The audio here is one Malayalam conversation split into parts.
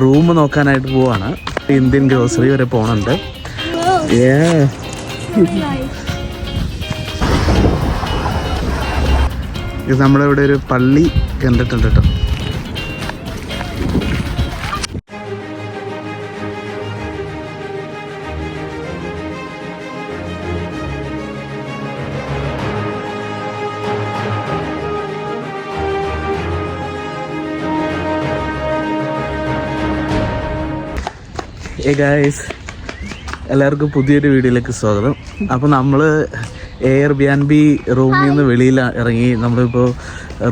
റൂം നോക്കാനായിട്ട് പോവാണ്. ഇന്ത്യൻ ഗ്രോസറി വരെ പോകണുണ്ട്. ഇത് നമ്മളിവിടെ ഒരു പള്ളി കണ്ടിട്ടുണ്ട് കേട്ടോ. ഗൈസ്, എല്ലാവർക്കും പുതിയൊരു വീഡിയോയിലേക്ക് സ്വാഗതം. അപ്പോൾ നമ്മൾ എയർബിഎൻബി റൂമിൽ നിന്ന് വെളിയിൽ ഇറങ്ങി നമ്മളിപ്പോൾ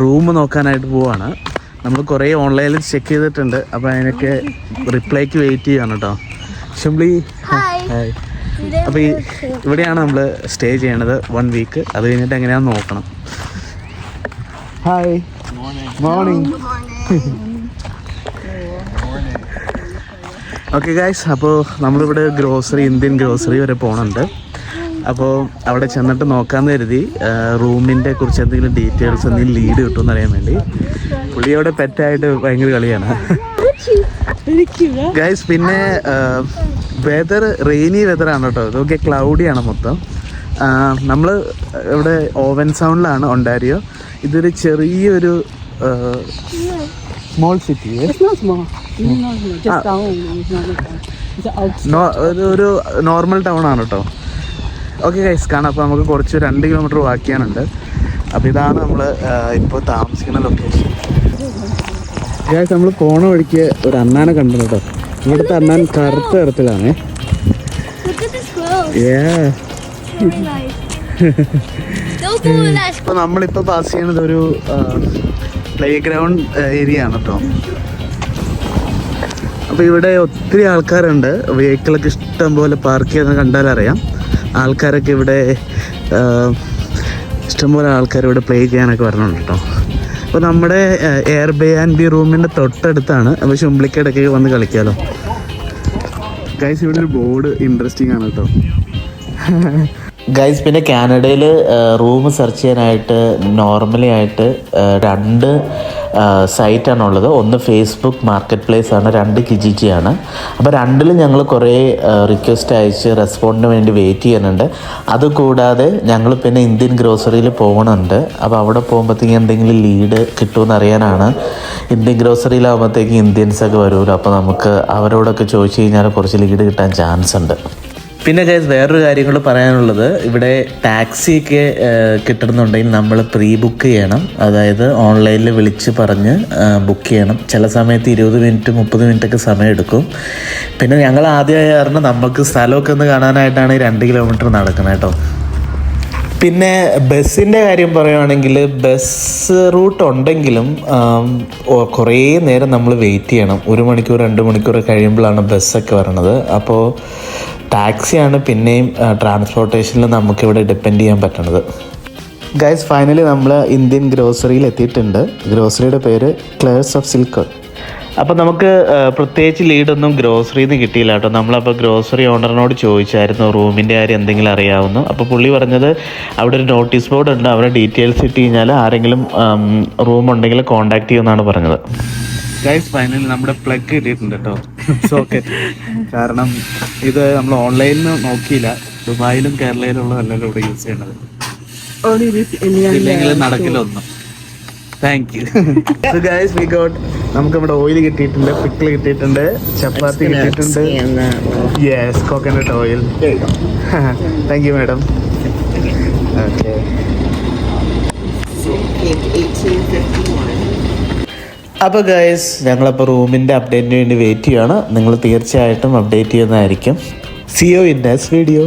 റൂം നോക്കാനായിട്ട് പോവാണ്. നമ്മൾ കുറേ ഓൺലൈനിൽ ചെക്ക് ചെയ്തിട്ടുണ്ട്. അപ്പോൾ അതിനൊക്കെ റിപ്ലൈക്ക് വെയിറ്റ് ചെയ്യാണ് കേട്ടോ. ഷിംബ്ലി ഹായ്. അപ്പോൾ ഇവിടെയാണ് നമ്മൾ സ്റ്റേ ചെയ്യണത് 1 വീക്ക്. അത് കഴിഞ്ഞിട്ട് എങ്ങനെയാണെന്ന് നോക്കണം. Hi, morning. ഓക്കെ ഗൈസ്, അപ്പോൾ നമ്മളിവിടെ ഇന്ത്യൻ ഗ്രോസറി വരെ പോകുന്നുണ്ട്. അപ്പോൾ അവിടെ ചെന്നിട്ട് നോക്കാമെന്ന് കരുതി. റൂമിൻ്റെ കുറിച്ച് എന്തെങ്കിലും ഡീറ്റെയിൽസ്, എന്തെങ്കിലും ലീഡ് കിട്ടുമെന്ന് അറിയാൻ വേണ്ടി. പുള്ളി അവിടെ പെറ്റായിട്ട് ഭയങ്കര കളിയാണ് ഗൈസ്. പിന്നെ വെതർ റെയിനി വെതറാണ് കേട്ടോ. ഇതൊക്കെ ക്ലൗഡിയാണ് മൊത്തം. നമ്മൾ ഇവിടെ ഓവൻ സൗണ്ടിലാണ്, ഒണ്ടാരിയോ. ഇതൊരു ചെറിയൊരു സ്മോൾ സിറ്റി. ഒരു നോർമൽ ടൗൺ ആണ് കേട്ടോ. ഓക്കെ ഗൈസ്, കാണാം. അപ്പോൾ നമുക്ക് കുറച്ച് 2 കിലോമീറ്റർ വാക്ക് ചെയ്യാനുണ്ട്. അപ്പോൾ ഇതാണ് നമ്മൾ ഇപ്പോൾ താമസിക്കുന്ന ലൊക്കേഷൻ. ഗൈസ്, നമ്മൾ പോണ വഴിക്ക് ഒരു അണ്ണാനെ കണ്ടു കേട്ടോ. ഇവിടുത്തെ അണ്ണാൻ കറുത്ത നിറത്തിലാണ്. അപ്പോൾ നമ്മളിപ്പോൾ പാസ് ചെയ്യുന്നത് ഒരു പ്ലേ ഗ്രൗണ്ട് ഏരിയ ആണ് കേട്ടോ. അപ്പോൾ ഇവിടെ ഒത്തിരി ആൾക്കാരുണ്ട്. വെഹിക്കിളൊക്കെ ഇഷ്ടം പോലെ പാർക്ക് ചെയ്യുന്നത് കണ്ടാലറിയാം. ആൾക്കാരൊക്കെ ഇവിടെ ഇഷ്ടംപോലെ ആൾക്കാർ ഇവിടെ പ്ലേ ചെയ്യാനൊക്കെ വരണുണ്ട് കേട്ടോ. അപ്പോൾ നമ്മുടെ എയർബിഎൻബി റൂമിൻ്റെ തൊട്ടടുത്താണ്. അപ്പോൾ ഷിംബ്ലിക്കിടയ്ക്ക് വന്ന് കളിക്കാമല്ലോ ഗൈസ്. ഇവിടെ ഒരു ബോർഡ് ഇൻട്രസ്റ്റിംഗ് ആണ് കേട്ടോ ഗൈസ്. പിന്നെ കാനഡയിൽ റൂം സെർച്ച് ചെയ്യാനായിട്ട് നോർമലി ആയിട്ട് 2 സൈറ്റാണുള്ളത്. ഒന്ന് ഫേസ്ബുക്ക് മാർക്കറ്റ് പ്ലേസ് ആണ്, 2 കിജിജി ആണ്. അപ്പോൾ 2ലും ഞങ്ങൾ കുറേ റിക്വസ്റ്റ് അയച്ച് റെസ്പോണ്ടിന് വേണ്ടി വെയിറ്റ് ചെയ്യുന്നുണ്ട്. അതുകൂടാതെ ഞങ്ങൾ പിന്നെ ഇന്ത്യൻ ഗ്രോസറിയിൽ പോകുന്നുണ്ട്. അപ്പോൾ അവിടെ പോകുമ്പോഴത്തേക്കും എന്തെങ്കിലും ലീഡ് കിട്ടുമെന്ന് അറിയാനാണ്. ഇന്ത്യൻ ഗ്രോസറിയിലാകുമ്പോഴത്തേക്കും ഇന്ത്യൻസൊക്കെ വരുമല്ലോ. അപ്പോൾ നമുക്ക് അവരോടൊക്കെ ചോദിച്ചു കഴിഞ്ഞാൽ കുറച്ച് ലീഡ് കിട്ടാൻ ചാൻസ് ഉണ്ട്. പിന്നെ ഗൈസ്, വേറൊരു കാര്യം കൂടെ പറയാനുള്ളത്, ഇവിടെ ടാക്സിയൊക്കെ കിട്ടണമെന്നുണ്ടെങ്കിൽ നമ്മൾ പ്രീ ബുക്ക് ചെയ്യണം. അതായത് ഓൺലൈനിൽ വിളിച്ച് പറഞ്ഞ് ബുക്ക് ചെയ്യണം. ചില സമയത്ത് 20 മിനിറ്റ് 30 മിനിറ്റൊക്കെ സമയം എടുക്കും. പിന്നെ ഞങ്ങൾ ആദ്യമായി കാരണം നമുക്ക് സ്ഥലമൊക്കെ ഒന്ന് കാണാനായിട്ടാണ് 2 കിലോമീറ്റർ നടക്കുന്നത് കേട്ടോ. പിന്നെ ബസ്സിൻ്റെ കാര്യം പറയുകയാണെങ്കിൽ ബസ് റൂട്ട് ഉണ്ടെങ്കിലും കുറേ നേരം നമ്മൾ വെയിറ്റ് ചെയ്യണം. 1 മണിക്കൂർ 2 മണിക്കൂർ കഴിയുമ്പോഴാണ് ബസ്സൊക്കെ വരണത്. അപ്പോൾ ടാക്സിയാണ് പിന്നെയും ട്രാൻസ്പോർട്ടേഷനിൽ നമുക്കിവിടെ ഡിപ്പെൻഡ് ചെയ്യാൻ പറ്റണത്. ഗൈസ്, ഫൈനലി നമ്മൾ ഇന്ത്യൻ ഗ്രോസറിയിൽ എത്തിയിട്ടുണ്ട്. ഗ്രോസറിയുടെ പേര് ക്ലേഴ്സ് ഓഫ് സിൽക്ക്. അപ്പോൾ നമുക്ക് പ്രത്യേകിച്ച് ലീഡൊന്നും ഗ്രോസറിയിൽ നിന്ന് കിട്ടിയില്ല കേട്ടോ. നമ്മളപ്പോൾ ഗ്രോസറി ഓണറിനോട് ചോദിച്ചായിരുന്നു റൂമിൻ്റെ കാര്യം എന്തെങ്കിലും അറിയാവുന്നു. അപ്പോൾ പുള്ളി പറഞ്ഞത് അവിടെ ഒരു നോട്ടീസ് ബോർഡ് ഉണ്ട്, അവരുടെ ഡീറ്റെയിൽസ് ഇട്ട് കഴിഞ്ഞാൽ ആരെങ്കിലും റൂം ഉണ്ടെങ്കിൽ കോൺടാക്ട് ചെയ്യുമെന്നാണ് പറഞ്ഞത്. ഗൈസ്, ഫൈനലി നമ്മുടെ പ്ലഗ് കിട്ടിയിട്ടുണ്ട് കേട്ടോ, സോക്കറ്റ്. കാരണം ഇത് നമ്മൾ ഓൺലൈനിൽ നിന്ന് നോക്കിയില്ല. ദുബായിലും കേരളയിലുള്ള എല്ലാവരും ഇവിടെ യൂസ് ചെയ്യണത്. ഇല്ലെങ്കിൽ നടക്കില്ല ഒന്നും. Thank you. So guys, we got, നമുക്ക് ഇവിടെ ഓയിൽ കിട്ടിയിട്ടുണ്ട്, പിക്കിൾ കിട്ടിയിട്ടുണ്ട്, ചപ്പാത്തി കിട്ടിയിട്ടുണ്ട്. Yes, coconut oil. Thank you madam. Okay. അപ്പോൾ ഗൈസ്, ഞങ്ങളപ്പോൾ റൂമിൻ്റെ അപ്ഡേറ്റിന് വേണ്ടി വെയിറ്റ് ചെയ്യുകയാണ്. നിങ്ങൾ തീർച്ചയായിട്ടും അപ്ഡേറ്റ് ചെയ്യുന്നതായിരിക്കും. See you in next video.